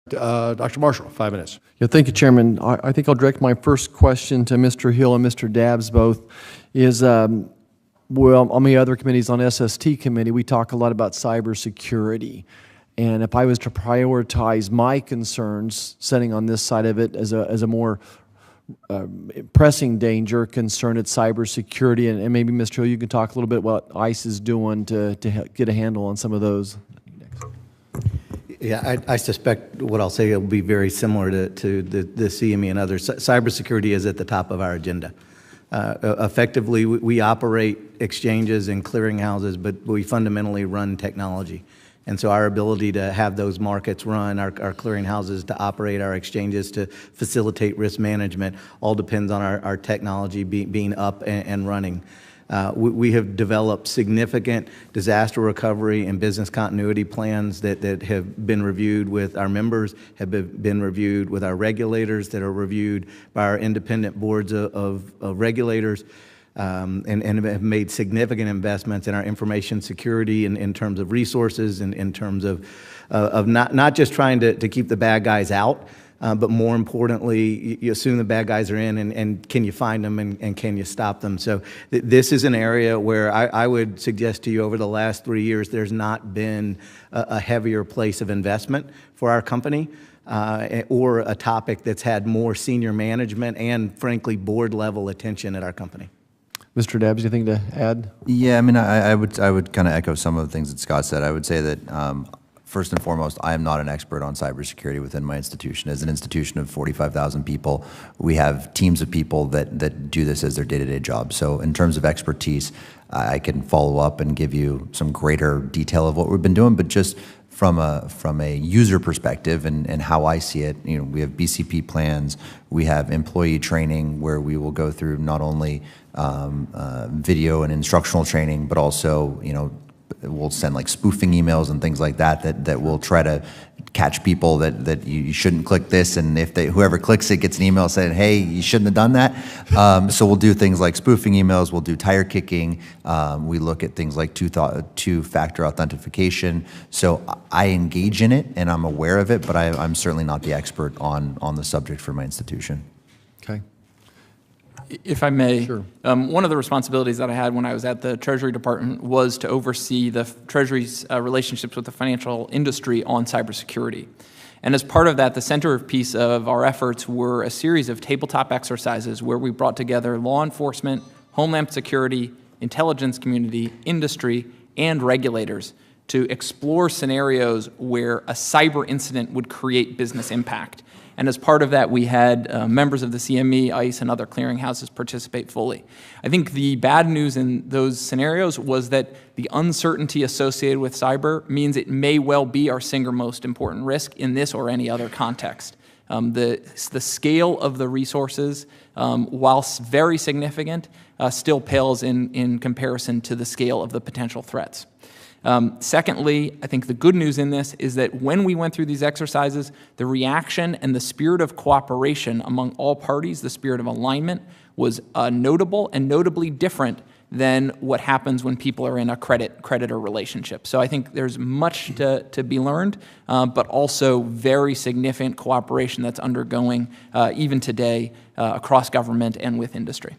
Dr. Marshall, 5 minutes. Yeah, thank you, Chairman. I think I'll direct my first question to Mr. Hill and Mr. Dabbs both. Well, on the other committees, on SST committee, we talk a lot about cybersecurity. And if I was to prioritize my concerns, sitting on this side of it as a more pressing danger concern at cybersecurity, and maybe Mr. Hill, you can talk a little bit what ICE is doing to get a handle on some of those. Yeah, I suspect what I'll say will be very similar to the CME and others. Cybersecurity is at the top of our agenda. Effectively, we operate exchanges and clearinghouses, but we fundamentally run technology. And so our ability to have those markets run, our clearinghouses to operate, our exchanges to facilitate risk management, all depends on our technology being up and running. We have developed significant disaster recovery and business continuity plans that have been reviewed with our members, have been reviewed with our regulators, that are reviewed by our independent boards of regulators, and have made significant investments in our information security in terms of resources and in terms of not just trying to keep the bad guys out, but more importantly, you assume the bad guys are in, and can you find them and can you stop them? So this is an area where I would suggest to you over the last 3 years, there's not been a heavier place of investment for our company or a topic that's had more senior management and, frankly, board level attention at our company. Mr. Dabbs, anything to add? Yeah, I mean, I would kind of echo some of the things that Scott said. I would say that first and foremost, I am not an expert on cybersecurity within my institution. As an institution of 45,000 people, we have teams of people that do this as their day-to-day job. So in terms of expertise, I can follow up and give you some greater detail of what we've been doing, but just from a user perspective and how I see it, we have BCP plans, we have employee training where we will go through not only video and instructional training, but also, we'll send like spoofing emails and things like that will try to catch people that you shouldn't click this, and if whoever clicks it gets an email saying, hey, you shouldn't have done that. So we'll do things like spoofing emails, we'll do tire kicking, we look at things like two-factor authentication. So I engage in it and I'm aware of it, but I'm certainly not the expert on the subject for my institution. Okay. If I may, sure. One of the responsibilities that I had when I was at the Treasury Department was to oversee the Treasury's relationships with the financial industry on cybersecurity. And as part of that, the centerpiece of our efforts were a series of tabletop exercises where we brought together law enforcement, homeland security, intelligence community, industry, and regulators to explore scenarios where a cyber incident would create business impact. And as part of that, we had members of the CME, ICE, and other clearinghouses participate fully. I think the bad news in those scenarios was that the uncertainty associated with cyber means it may well be our single most important risk in this or any other context. The scale of the resources, whilst very significant, still pales in comparison to the scale of the potential threats. Secondly, I think the good news in this is that when we went through these exercises, the reaction and the spirit of cooperation among all parties, the spirit of alignment, was notable and notably different than what happens when people are in a creditor relationship. So I think there's much to be learned, but also very significant cooperation that's undergoing even today across government and with industry.